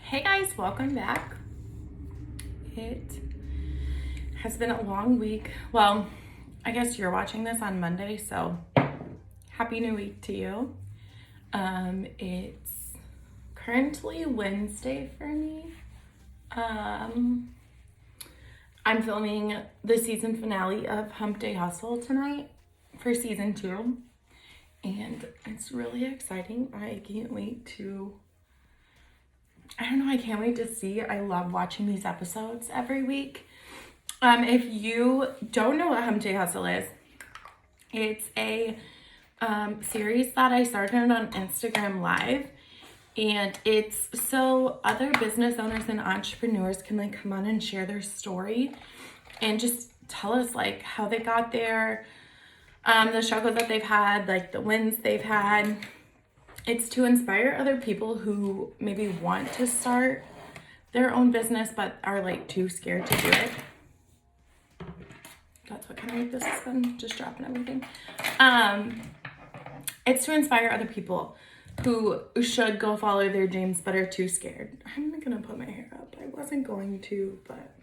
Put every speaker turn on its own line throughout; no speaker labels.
Hey guys, welcome back. It has been a long week. Well, I guess you're watching this on Monday, so happy new week to you. It's currently Wednesday for me. I'm filming the season finale of Hump Day Hustle tonight for season 2, and it's really exciting. I can't wait to see. I love watching these episodes every week. If you don't know what Hump Day Hustle is, it's a series that I started on Instagram Live, and it's so other business owners and entrepreneurs can come on and share their story and just tell us how they got there, the struggles that they've had, the wins they've had. It's to inspire other people who maybe want to start their own business but are too scared to do it. That's what kind of week this has been, just dropping everything. It's to inspire other people who should go follow their dreams but are too scared. I'm not gonna put my hair up. I wasn't going to, but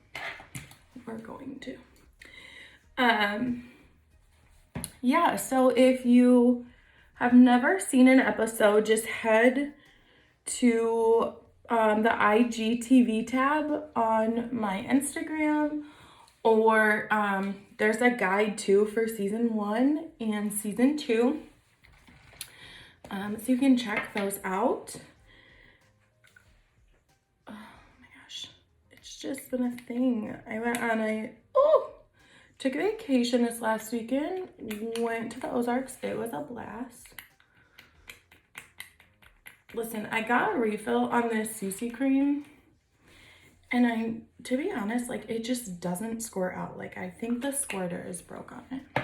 we're going to. Yeah, so if you have never seen an episode, just head to the IGTV tab on my Instagram, or there's a guide too for season 1 and season 2. So you can check those out. Oh my gosh, it's just been a thing. I went on took a vacation this last weekend, went to the Ozarks. It was a blast. Listen, I got a refill on this CC cream, and to be honest, it just doesn't squirt out. I think the squirter is broke on it.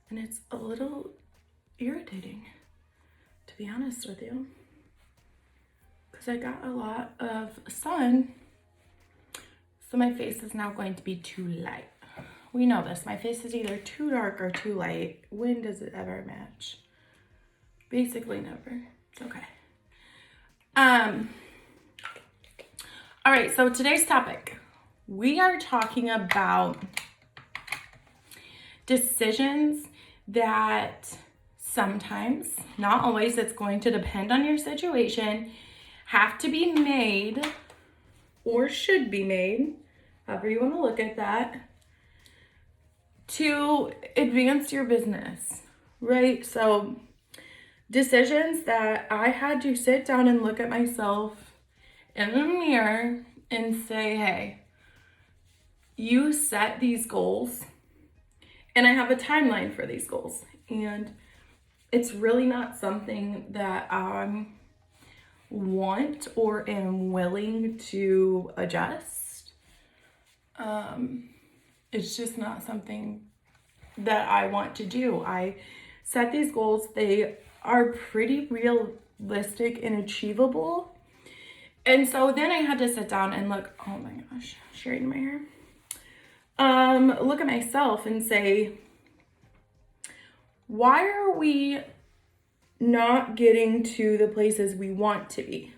And it's a little irritating, to be honest with you, because I got a lot of sun, so my face is now going to be too light. We know this. My face is either too dark or too light. When does it ever match? Basically never. It's okay. All right, so today's topic, we are talking about decisions that sometimes, not always, it's going to depend on your situation, have to be made or should be made, however you want to look at that, to advance your business, right? So decisions that I had to sit down and look at myself in the mirror and say, hey, you set these goals, and I have a timeline for these goals, and it's really not something that I want or am willing to adjust. It's just not something that I want to do. I set these goals. They are pretty realistic and achievable. And so then I had to sit down and look, oh my gosh, straighten my hair. Look at myself and say, why are we not getting to the places we want to be?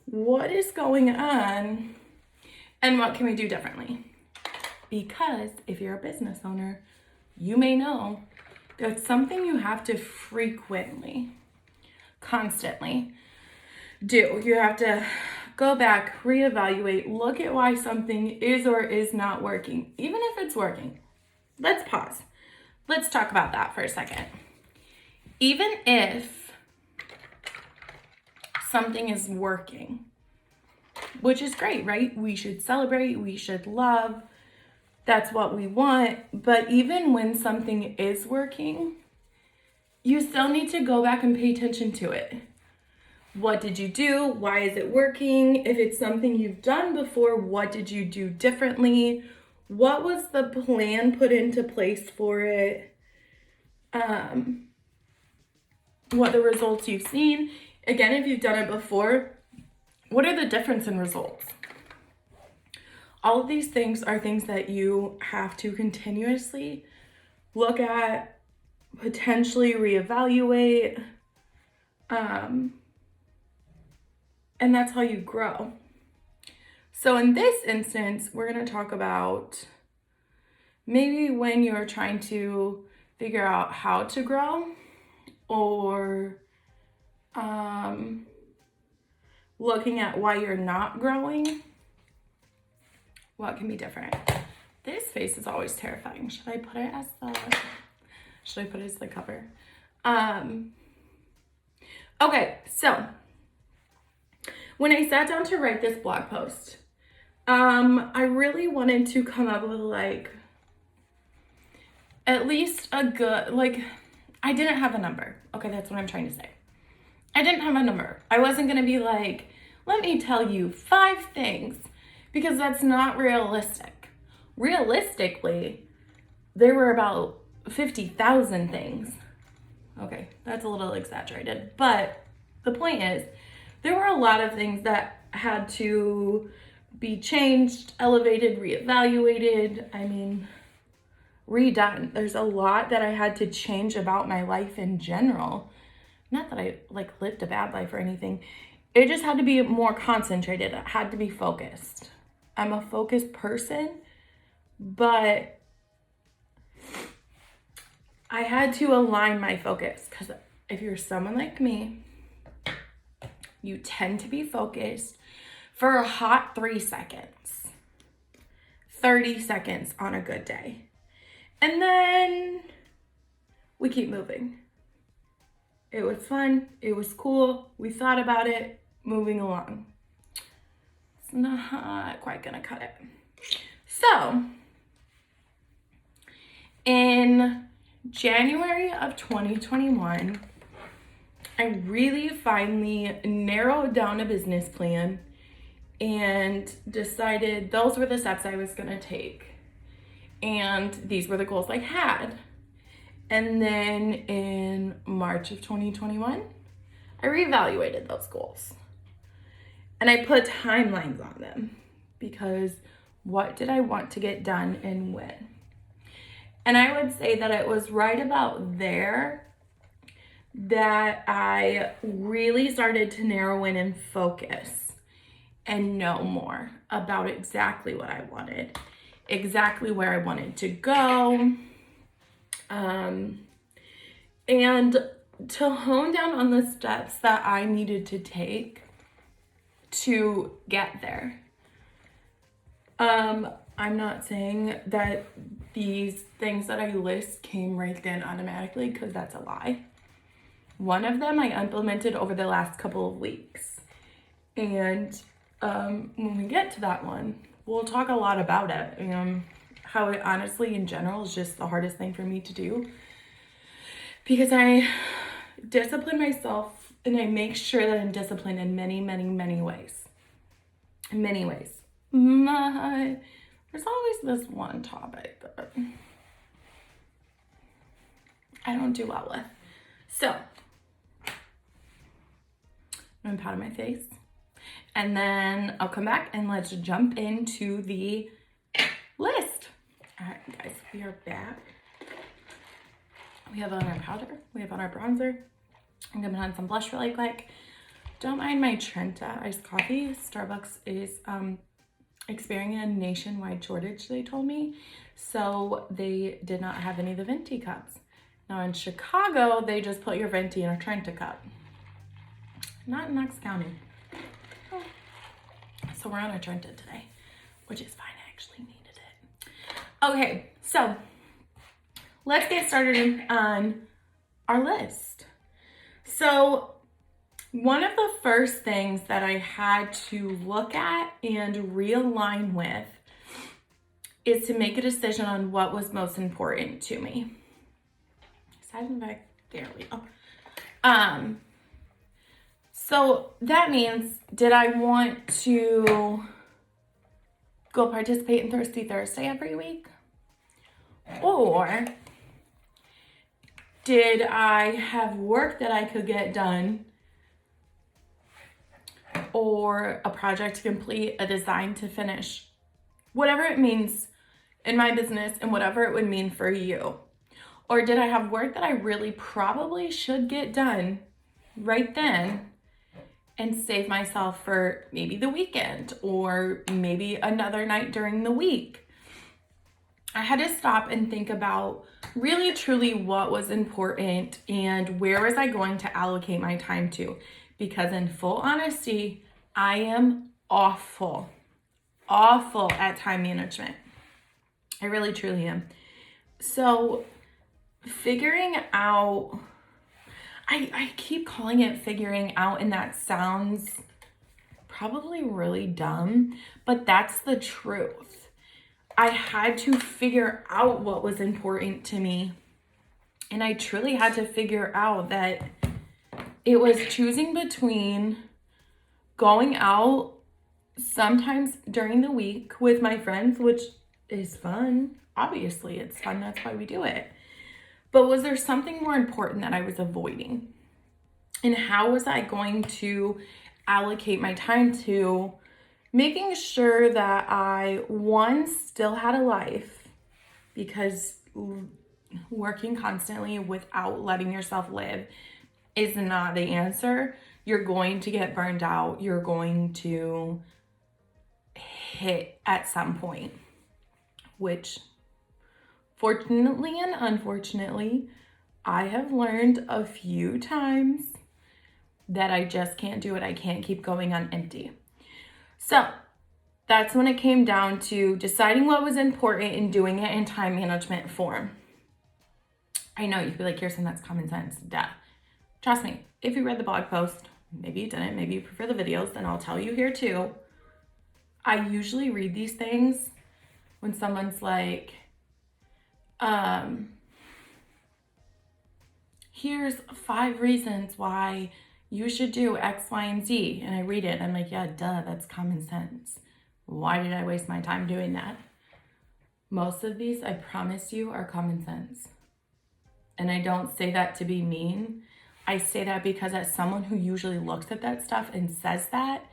What is going on, and what can we do differently? Because if you're a business owner, you may know that's something you have to frequently, constantly do. You have to go back, reevaluate, look at why something is or is not working. Even if it's working, let's pause. Let's talk about that for a second. Even if something is working, which is great, right? We should celebrate, we should love. That's what we want. But even when something is working, you still need to go back and pay attention to it. What did you do? Why is it working? If it's something you've done before, what did you do differently? What was the plan put into place for it? What the results you've seen? Again, if you've done it before, what are the difference in results? All of these things are things that you have to continuously look at, potentially reevaluate, And that's how you grow. So in this instance, we're going to talk about maybe when you're trying to figure out how to grow, or looking at why you're not growing, what can be different. This face is always terrifying. Should I put it as the cover? Okay, so when I sat down to write this blog post, I really wanted to come up with like at least a good, like, I didn't have a number. Okay, that's what I'm trying to say. I didn't have a number. I wasn't gonna be like, let me tell you 5 things, because that's not realistic. Realistically, there were about 50,000 things. Okay, that's a little exaggerated, but the point is, there were a lot of things that had to be changed, elevated, reevaluated, redone. There's a lot that I had to change about my life in general. Not that I lived a bad life or anything. It just had to be more concentrated. It had to be focused. I'm a focused person, but I had to align my focus, because if you're someone like me, you tend to be focused for a hot 3 seconds, 30 seconds on a good day. And then we keep moving. It was fun. It was cool. We thought about it, moving along. It's not quite gonna cut it. So, in January of 2021, I really finally narrowed down a business plan and decided those were the steps I was gonna take. And these were the goals I had. And then in March of 2021, I reevaluated those goals. And I put timelines on them, because what did I want to get done and when? And I would say that it was right about there that I really started to narrow in and focus and know more about exactly what I wanted, exactly where I wanted to go, and to hone down on the steps that I needed to take to get there. I'm not saying that these things that I list came right then automatically, because that's a lie. One of them I implemented over the last couple of weeks. And when we get to that one, we'll talk a lot about it. How it honestly in general is just the hardest thing for me to do, because I discipline myself and I make sure that I'm disciplined in many, many, many ways. In many ways. There's always this one topic that I don't do well with. So, I'm gonna powder my face, and then I'll come back and let's jump into the list. All right, guys, we are back. We have on our powder, we have on our bronzer. I'm gonna put on some blush really quick. Don't mind my Trenta iced coffee. Starbucks is experiencing a nationwide shortage, they told me. So they did not have any of the venti cups. Now in Chicago, they just put your venti in a Trenta cup. Not in Knox County. Oh. So we're on a Trenta today, which is fine. I actually needed it. Okay, so let's get started on our list. So one of the first things that I had to look at and realign with is to make a decision on what was most important to me. There we go. So that means, did I want to go participate in Thirsty Thursday every week? Or did I have work that I could get done, or a project to complete, a design to finish, whatever it means in my business and whatever it would mean for you? Or did I have work that I really probably should get done right then, and save myself for maybe the weekend or maybe another night during the week. I had to stop and think about really truly what was important and where was I going to allocate my time to. Because in full honesty, I am awful at time management. I really truly am. So figuring out, I keep calling it figuring out, and that sounds probably really dumb, but that's the truth. I had to figure out what was important to me. And I truly had to figure out that it was choosing between going out sometimes during the week with my friends, which is fun. Obviously, it's fun. That's why we do it. But was there something more important that I was avoiding? And how was I going to allocate my time to making sure that I, one, still had a life, because working constantly without letting yourself live is not the answer. You're going to get burned out. You're going to hit at some point, which fortunately and unfortunately, I have learned a few times that I just can't do it. I can't keep going on empty. So that's when it came down to deciding what was important and doing it in time management form. I know you'd be like, Kirsten, that's common sense. Duh. Trust me, if you read the blog post, maybe you didn't, maybe you prefer the videos, then I'll tell you here too. I usually read these things when someone's like, here's 5 reasons why you should do X, Y, and Z. And I read it and I'm like, yeah, duh, that's common sense. Why did I waste my time doing that? Most of these, I promise you, are common sense. And I don't say that to be mean. I say that because as someone who usually looks at that stuff and says that,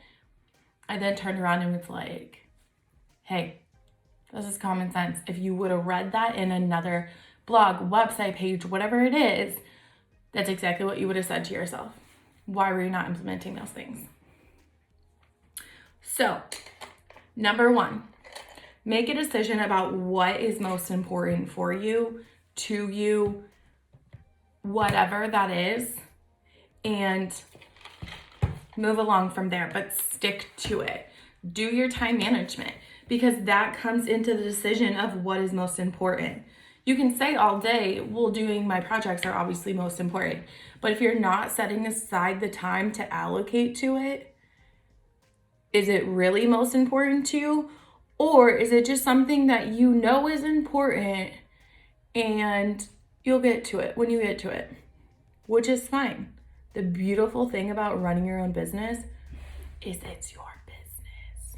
I then turned around and was like, hey, this is common sense. If you would have read that in another blog, website page, whatever it is, that's exactly what you would have said to yourself. Why were you not implementing those things? So, number 1, make a decision about what is most important for you, to you, whatever that is, and move along from there, but stick to it. Do your time management, because that comes into the decision of what is most important. You can say all day, well, doing my projects are obviously most important, but if you're not setting aside the time to allocate to it, is it really most important to you? Or is it just something that you know is important and you'll get to it when you get to it, which is fine. The beautiful thing about running your own business is it's your business.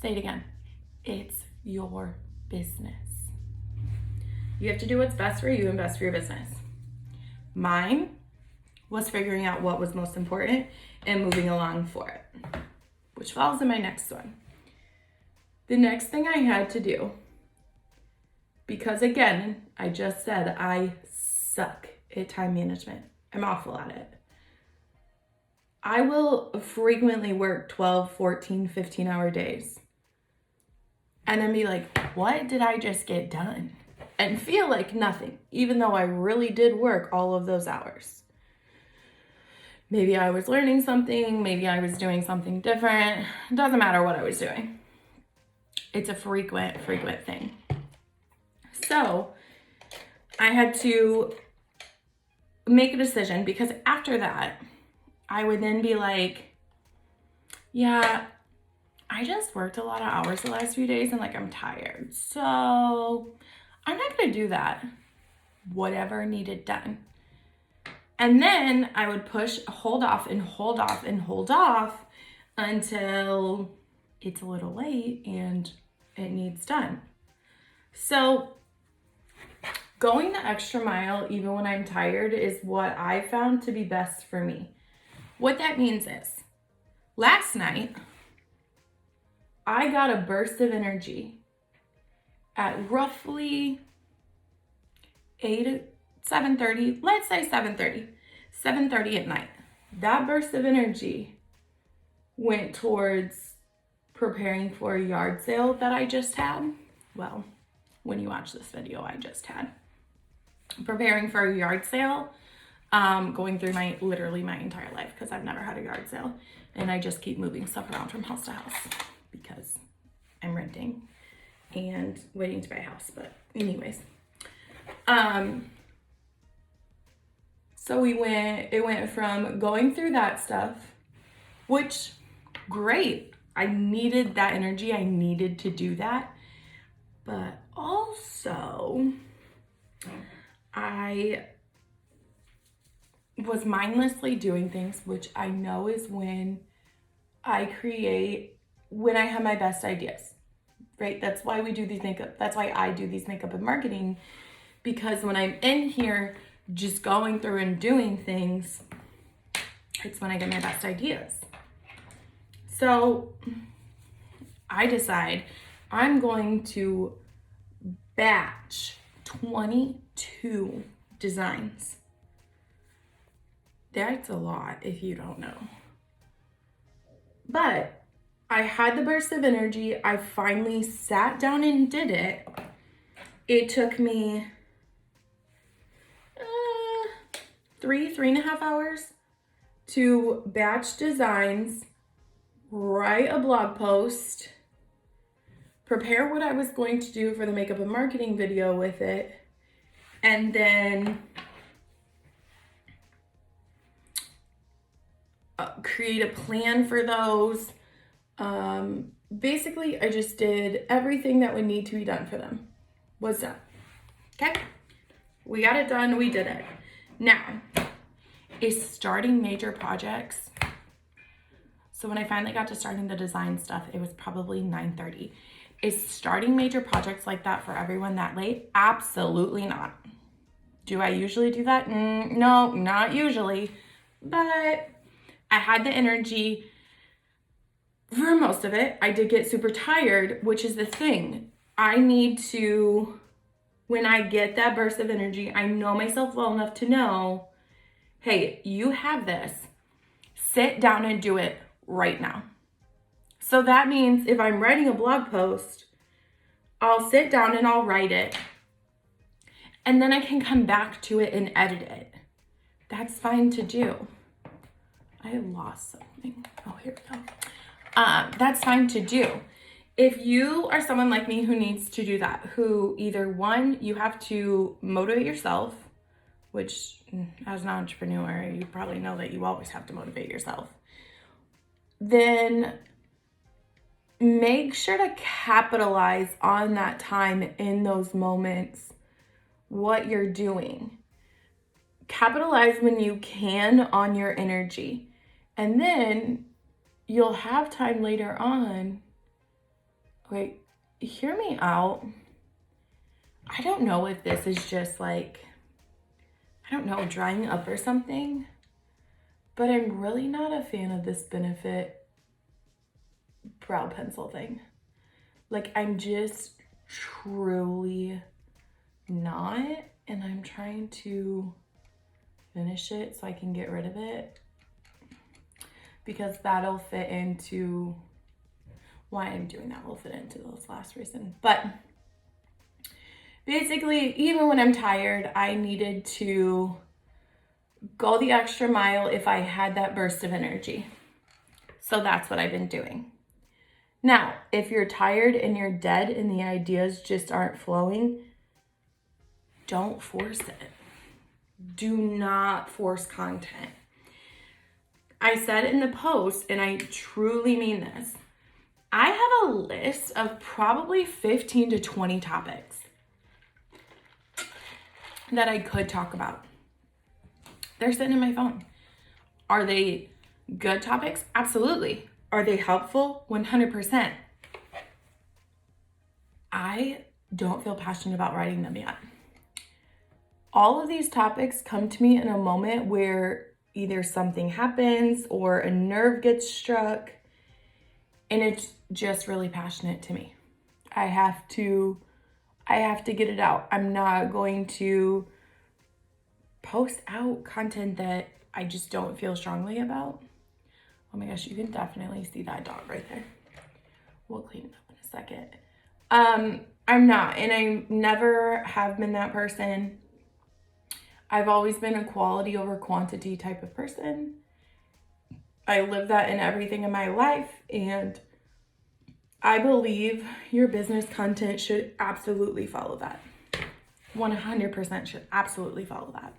Say it again. It's your business. You have to do what's best for you and best for your business. Mine was figuring out what was most important and moving along for it, which falls in my next one. The next thing I had to do, because again, I just said I suck at time management. I'm awful at it. I will frequently work 12, 14, 15-hour days and then be like, what did I just get done? And feel like nothing, even though I really did work all of those hours. Maybe I was learning something, maybe I was doing something different. It doesn't matter what I was doing. It's a frequent thing. So I had to make a decision, because after that, I would then be like, yeah, I just worked a lot of hours the last few days and like I'm tired. So I'm not going to do that. Whatever needed done. And then I would hold off until it's a little late and it needs done. So going the extra mile, even when I'm tired, is what I found to be best for me. What that means is, last night, I got a burst of energy at roughly 7:30, let's say 7:30 at night. that burst of energy went towards preparing for a yard sale that I just had. Well, when you watch this video, I just had. Preparing for a yard sale, going through literally my entire life, because I've never had a yard sale. And I just keep moving stuff around from house to house because I'm renting and waiting to buy a house. But anyways, so it went from going through that stuff, which great. I needed that energy. I needed to do that. But also, I was mindlessly doing things, which I know is when I have my best ideas, right? That's why we do these makeup. That's why I do these makeup and marketing, because when I'm in here just going through and doing things, it's when I get my best ideas. So I decide I'm going to batch 22 designs. That's a lot if you don't know. But I had the burst of energy. I finally sat down and did it. It took me 3.5 hours to batch designs, write a blog post, prepare what I was going to do for the makeup and marketing video with it, and then create a plan for those. Basically, I just did everything that would need to be done for them. Was done. Okay? We got it done. We did it. Now, is starting major projects. So when I finally got to starting the design stuff, it was probably 9:30. Is starting major projects like that for everyone that late? Absolutely not. Do I usually do that? No, not usually. But I had the energy for most of it. I did get super tired, which is the thing. I need to, when I get that burst of energy, I know myself well enough to know, hey, you have this. Sit down and do it right now. So that means if I'm writing a blog post, I'll sit down and I'll write it. And then I can come back to it and edit it. That's fine to do. I lost something. Oh, here we go. That's fine to do. If you are someone like me who needs to do that, who either one, you have to motivate yourself, which as an entrepreneur, you probably know that you always have to motivate yourself. Then make sure to capitalize on that time in those moments, what you're doing. Capitalize when you can on your energy. And then you'll have time later on. Wait, hear me out. I don't know if this is just like, I don't know, drying up or something, but I'm really not a fan of this Benefit brow pencil thing. Like, I'm just truly not, and I'm trying to finish it so I can get rid of it, because that'll fit into why I'm doing that, will fit into this last reason. But basically, even when I'm tired, I needed to go the extra mile if I had that burst of energy. So that's what I've been doing. Now, if you're tired and you're dead and the ideas just aren't flowing, don't force it. Do not force content. I said in the post, and I truly mean this, I have a list of probably 15 to 20 topics that I could talk about. They're sitting in my phone. Are they good topics? Absolutely. Are they helpful? 100%. I don't feel passionate about writing them yet. All of these topics come to me in a moment where either something happens or a nerve gets struck, and it's just really passionate to me. I have to get it out. I'm not going to post out content that I just don't feel strongly about. Oh my gosh, you can definitely see that dog right there. We'll clean it up in a second. I'm not, and I never have been that person. I've always been a quality over quantity type of person. I live that in everything in my life, and I believe your business content should absolutely follow that. 100% should absolutely follow that.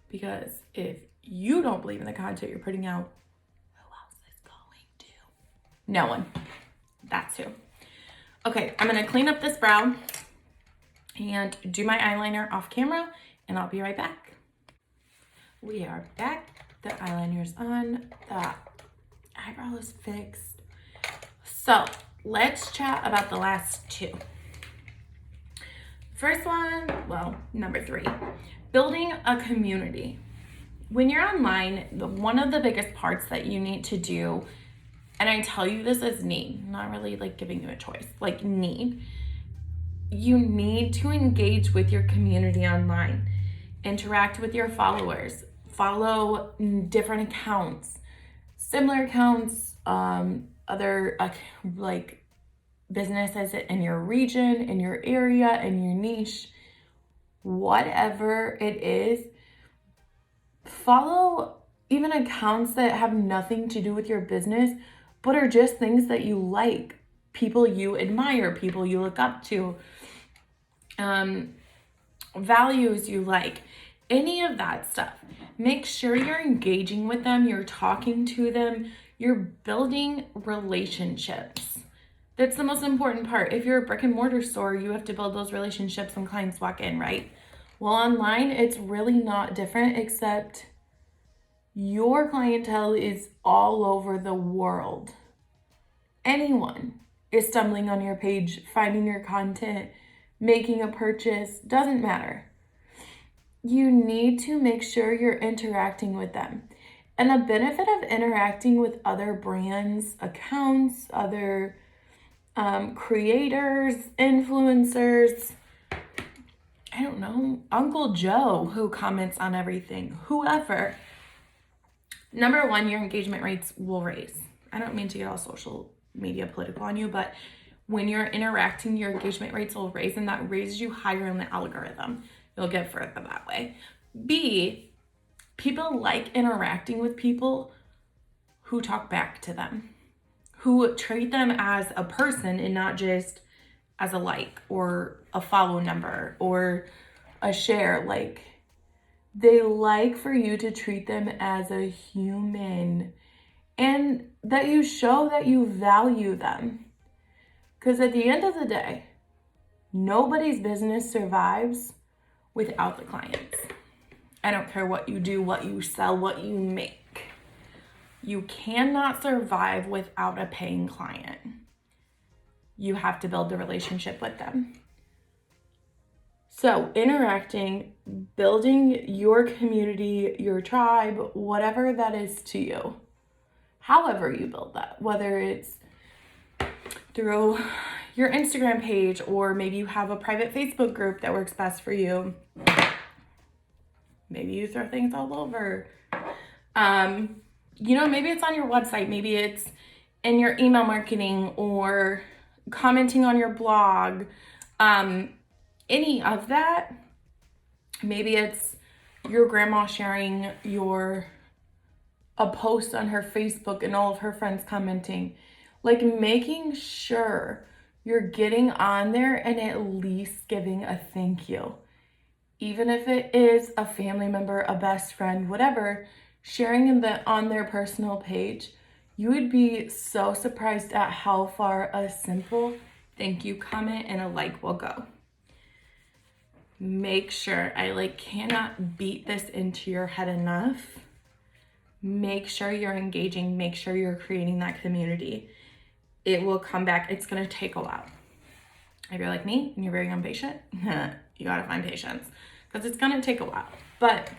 Because if you don't believe in the content you're putting out, who else is going to? No one. That's who. Okay, I'm gonna clean up this brow and do my eyeliner off camera, and I'll be right back. We are back. The eyeliner's on. The eyebrow is fixed. So let's chat about the last two. First one, well, number 3, building a community. When you're online, one of the biggest parts that you need to do, and I tell you this as need, not really like giving you a choice, like need. You need to engage with your community online, interact with your followers, follow different accounts, similar accounts, other like businesses in your region, in your area, in your niche, whatever it is. Follow even accounts that have nothing to do with your business, but are just things that you like, people you admire, people you look up to, values you like, any of that stuff. Make sure you're engaging with them, you're talking to them, you're building relationships. That's the most important part. If you're a brick and mortar store, you have to build those relationships when clients walk in, right? Well, online, it's really not different, except your clientele is all over the world. Anyone is stumbling on your page, finding your content, making a purchase, doesn't matter. You need to make sure you're interacting with them. And the benefit of interacting with other brands, accounts, other creators, influencers, I don't know, Uncle Joe who comments on everything, whoever. Number 1, your engagement rates will raise. I don't mean to get all social media political on you, but when you're interacting, your engagement rates will raise, and that raises you higher in the algorithm. You'll get further that way. B, people like interacting with people who talk back to them, who treat them as a person and not just as a like or a follow number or a share. Like, they like for you to treat them as a human and that you show that you value them. Because at the end of the day, nobody's business survives without the clients. I don't care what you do, what you sell, what you make. You cannot survive without a paying client. You have to build the relationship with them. So interacting, building your community, your tribe, whatever that is to you, however you build that, whether it's through your Instagram page, or maybe you have a private Facebook group that works best for you. Maybe you throw things all over. Maybe it's on your website, maybe it's in your email marketing or commenting on your blog, any of that. Maybe it's your grandma sharing a post on her Facebook and all of her friends commenting. Like, making sure you're getting on there and at least giving a thank you. Even if it is a family member, a best friend, whatever, sharing on their personal page, you would be so surprised at how far a simple thank you comment and a like will go. Make sure, I cannot beat this into your head enough. Make sure you're engaging, make sure you're creating that community. It will come back. It's going to take a while. If you're like me and you're very impatient, you got to find patience, because it's going to take a while. But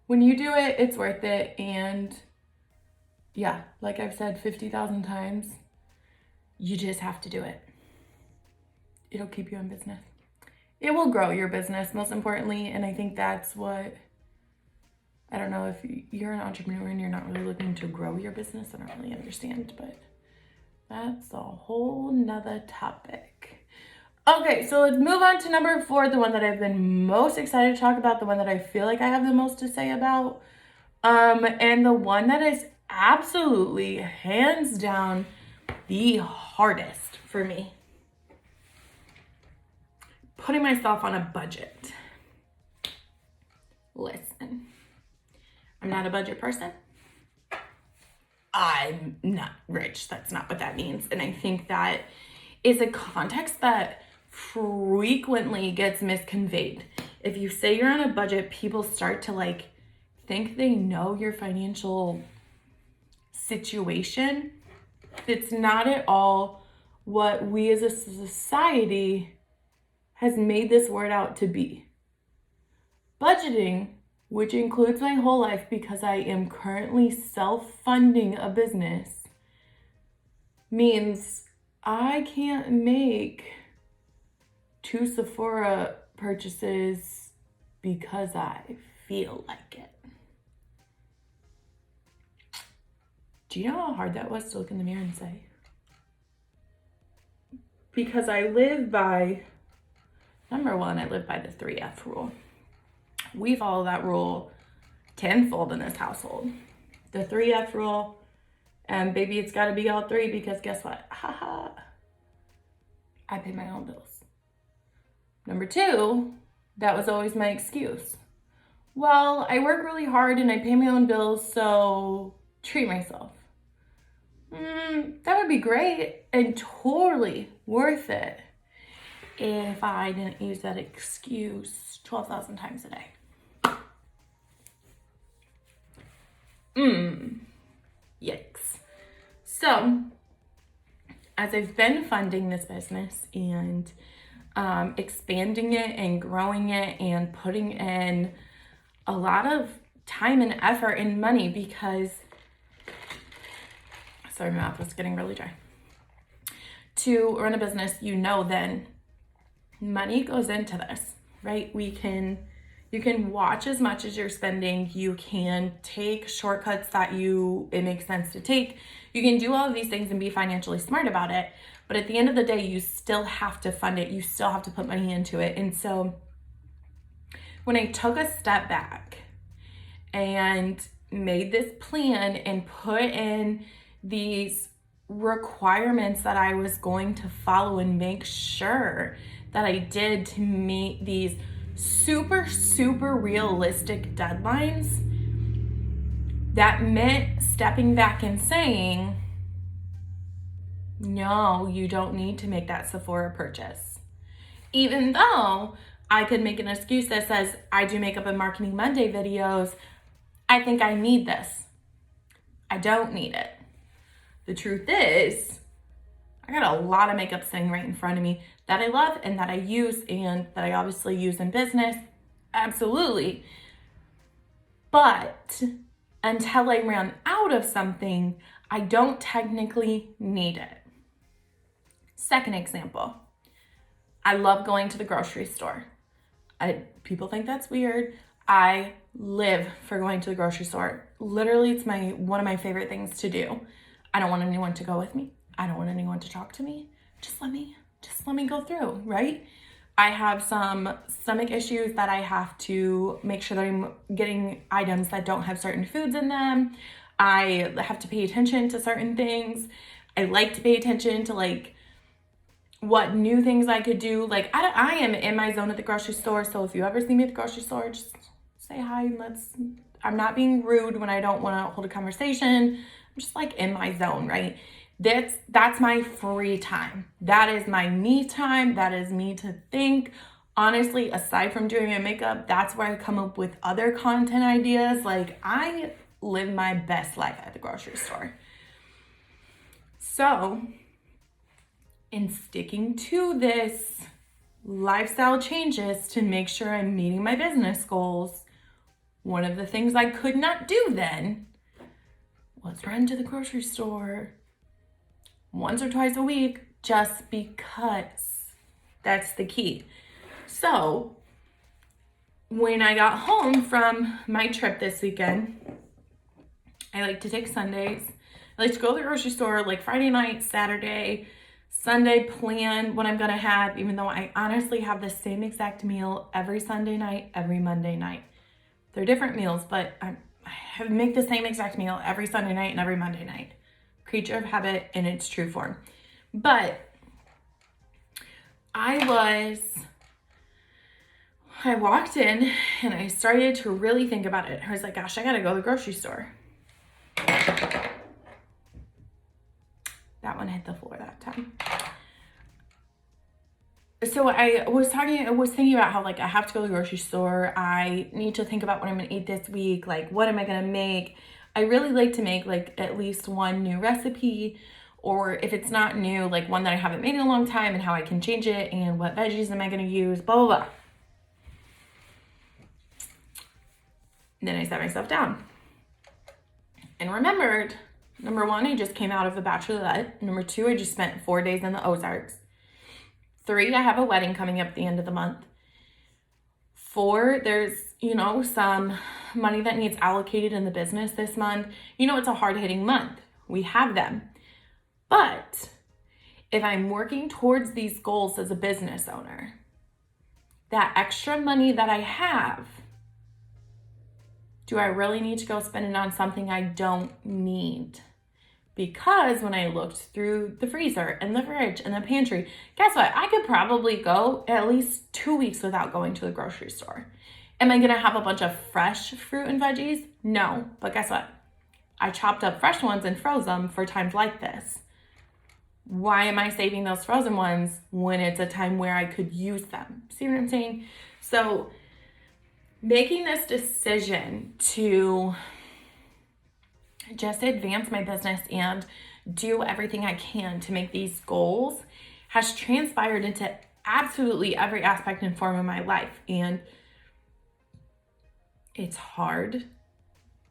when you do it, it's worth it. And yeah, like I've said 50,000 times, you just have to do it. It'll keep you in business. It will grow your business, most importantly. And I think that's what I don't know if you're an entrepreneur and you're not really looking to grow your business. I don't really understand, but that's a whole nother topic. Okay, so let's move on to number 4, the one that I've been most excited to talk about, the one that I feel like I have the most to say about, and the one that is absolutely, hands down, the hardest for me. Putting myself on a budget. Listen, I'm not a budget person. I'm not rich. That's not what that means. And I think that is a context that frequently gets misconveyed. If you say you're on a budget, people start to think they know your financial situation. It's not at all what we as a society has made this word out to be. Budgeting, which includes my whole life because I am currently self-funding a business, means I can't make 2 Sephora purchases because I feel like it. Do you know how hard that was to look in the mirror and say? Because I live by, number 1, I live by the 3F rule. We follow that rule tenfold in this household. The 3F rule, and baby, it's gotta be all 3 because guess what? I pay my own bills. Number 2, that was always my excuse. Well, I work really hard and I pay my own bills, so treat myself. That would be great and totally worth it if I didn't use that excuse 12,000 times a day. Yikes. So, as I've been funding this business and expanding it and growing it and putting in a lot of time and effort and money because, sorry, my mouth was getting really dry. To run a business, then money goes into this, right? You can watch as much as you're spending. You can take shortcuts that it makes sense to take. You can do all of these things and be financially smart about it. But at the end of the day, you still have to fund it. You still have to put money into it. And so when I took a step back and made this plan and put in these requirements that I was going to follow and make sure that I did to meet these super, super realistic deadlines, that meant stepping back and saying, no, you don't need to make that Sephora purchase. Even though I could make an excuse that says, I do Makeup and Marketing Monday videos, I think I need this. I don't need it. The truth is, I got a lot of makeup sitting right in front of me that I love and that I use and that I obviously use in business. Absolutely. But until I ran out of something, I don't technically need it. Second example, I love going to the grocery store. People think that's weird. I live for going to the grocery store. Literally, it's one of my favorite things to do. I don't want anyone to go with me. I don't want anyone to talk to me. Just let me go through, right? I have some stomach issues that I have to make sure that I'm getting items that don't have certain foods in them. I have to pay attention to certain things. I like to pay attention to what new things I could do. I am in my zone at the grocery store. So if you ever see me at the grocery store, just say hi. I'm not being rude when I don't want to hold a conversation. I'm just in my zone, right? That's my free time. That is my me time. That is me to think. Honestly, aside from doing my makeup, that's where I come up with other content ideas. I live my best life at the grocery store. So, in sticking to this lifestyle changes to make sure I'm meeting my business goals, one of the things I could not do then was run to the grocery store once or twice a week just because. That's the key. So when I got home from my trip this weekend, I like to take Sundays. I like to go to the grocery store like Friday night, Saturday, Sunday, plan what I'm gonna have, even though I honestly have the same exact meal every Sunday night, every Monday night. They're different meals, but I make the same exact meal every Sunday night and every Monday night. Creature of habit in its true form. But I walked in and I started to really think about it. I was like, gosh, I gotta go to the grocery store. That one hit the floor that time. So I was thinking about how like I have to go to the grocery store. I need to think about what I'm gonna eat this week. Like, what am I gonna make? I really like to make like at least one new recipe, or if it's not new, like one that I haven't made in a long time and how I can change it and what veggies am I gonna use, blah, blah, blah. And then I sat myself down and remembered, number one, I just came out of the Bachelorette. Number two, I just spent 4 days in the Ozarks. 3, I have a wedding coming up at the end of the month. 4, there's, some money that needs allocated in the business this month. It's a hard-hitting month. We have them. But if I'm working towards these goals as a business owner, that extra money that I have, do I really need to go spend it on something I don't need? Because when I looked through the freezer and the fridge and the pantry, guess what? I could probably go at least 2 weeks without going to the grocery store. Am I gonna have a bunch of fresh fruit and veggies? No, but guess what? I chopped up fresh ones and froze them for times like this. Why am I saving those frozen ones when it's a time where I could use them? See what I'm saying? So making this decision to just advance my business and do everything I can to make these goals has transpired into absolutely every aspect and form of my life. And it's hard.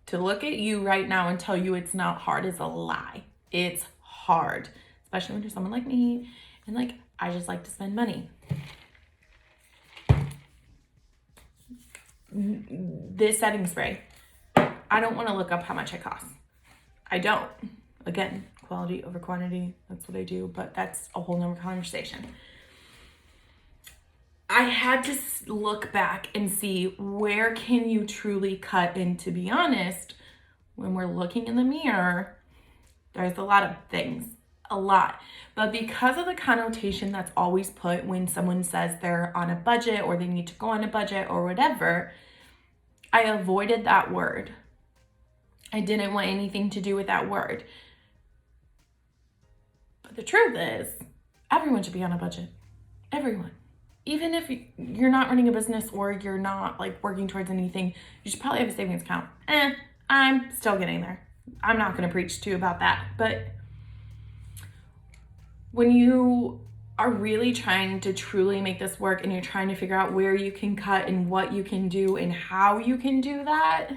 To look at you right now and tell you it's not hard is a lie. It's hard, especially when you're someone like me and like I just like to spend money. This setting spray, I don't want to look up how much it costs. I don't. Again, quality over quantity, that's what I do, but that's a whole nother conversation. I had to look back and see where can you truly cut. And to be honest, when we're looking in the mirror, there's a lot of things, a lot. But because of the connotation that's always put when someone says they're on a budget or they need to go on a budget or whatever, I avoided that word. I didn't want anything to do with that word. But the truth is, everyone should be on a budget. Everyone. Even if you're not running a business or you're not like working towards anything, you should probably have a savings account. I'm still getting there. I'm not going to preach to you about that. But when you are really trying to truly make this work and you're trying to figure out where you can cut and what you can do and how you can do that,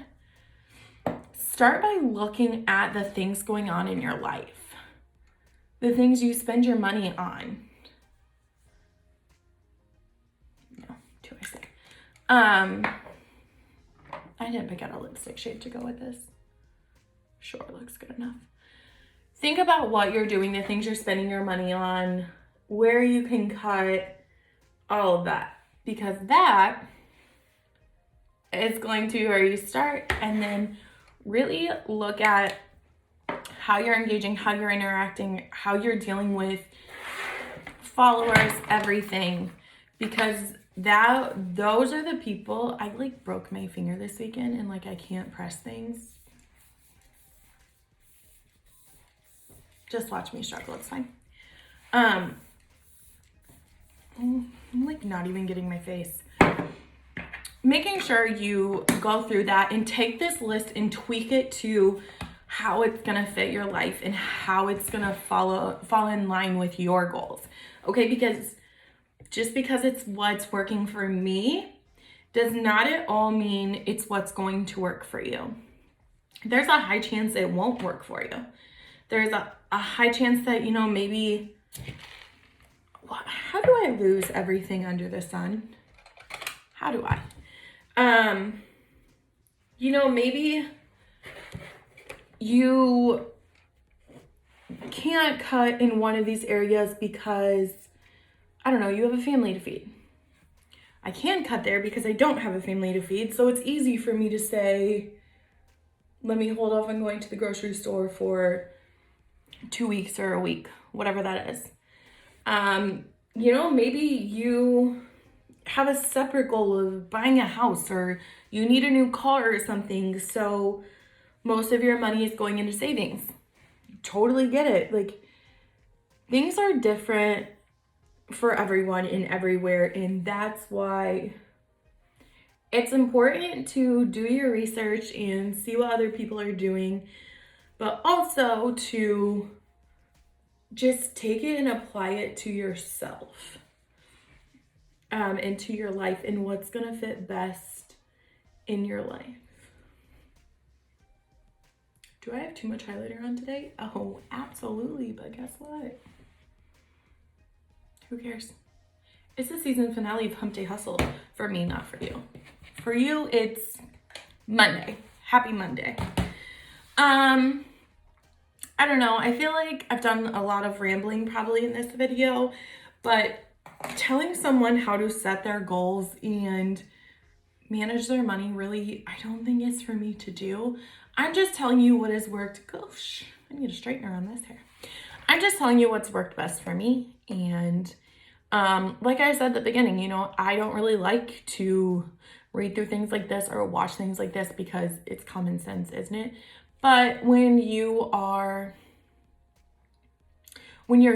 start by looking at the things going on in your life, the things you spend your money on. No, too basic. I didn't pick out a lipstick shade to go with this. Sure, looks good enough. Think about what you're doing, the things you're spending your money on, where you can cut, all of that. Because that is going to be where you start, and then really look at how you're engaging, how you're interacting, how you're dealing with followers, everything. Because those are the people. I like broke my finger this weekend and like I can't press things. Just watch me struggle, it's fine. I'm like not even getting my face. Making sure you go through that and take this list and tweak it to how it's gonna fit your life and how it's gonna fall in line with your goals. Okay, because just because it's what's working for me does not at all mean it's what's going to work for you. There's a high chance it won't work for you. There's a high chance that, maybe, how do I lose everything under the sun? How do I? You know, maybe you can't cut in one of these areas because, I don't know, you have a family to feed. I can cut there because I don't have a family to feed, so it's easy for me to say, let me hold off on going to the grocery store for 2 weeks or a week, whatever that is. You know, maybe you have a separate goal of buying a house, or you need a new car or something, so most of your money is going into savings. Totally get it. Like, things are different for everyone and everywhere, and that's why it's important to do your research and see what other people are doing, but also to just take it and apply it to yourself, and to your life, and what's gonna fit best in your life. Do I have too much highlighter on today? Oh, absolutely, but guess what? Who cares? It's the season finale of Hump Day Hustle for me, not for you. For you, it's Monday. Happy Monday. I don't know. I feel like I've done a lot of rambling probably in this video, but telling someone how to set their goals and manage their money really, I don't think it's for me to do. I'm just telling you what has worked. Gosh, I need a straightener on this hair. I'm just telling you what's worked best for me. And like I said at the beginning, you know, I don't really like to read through things like this or watch things like this because it's common sense, isn't it? But when you're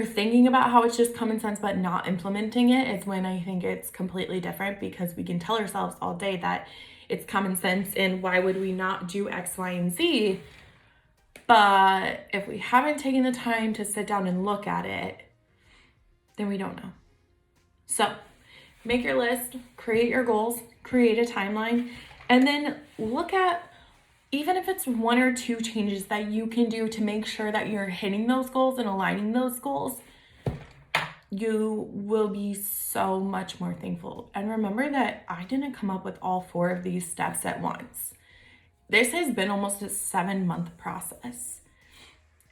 thinking about how it's just common sense but not implementing it, is when I think it's completely different, because we can tell ourselves all day that it's common sense and why would we not do X, Y, and Z. But if we haven't taken the time to sit down and look at it, then we don't know. So make your list, create your goals, create a timeline, and then look at, even if it's 1 or 2 changes that you can do to make sure that you're hitting those goals and aligning those goals, you will be so much more thankful. And remember that I didn't come up with all 4 of these steps at once. This has been almost a 7-month process.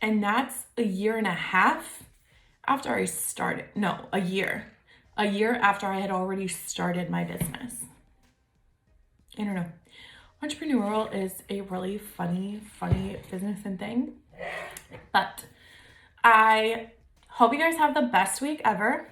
And that's a year and a half after I started. No, a year. A year after I had already started my business. I don't know. Entrepreneurial is a really funny business and thing. But I hope you guys have the best week ever.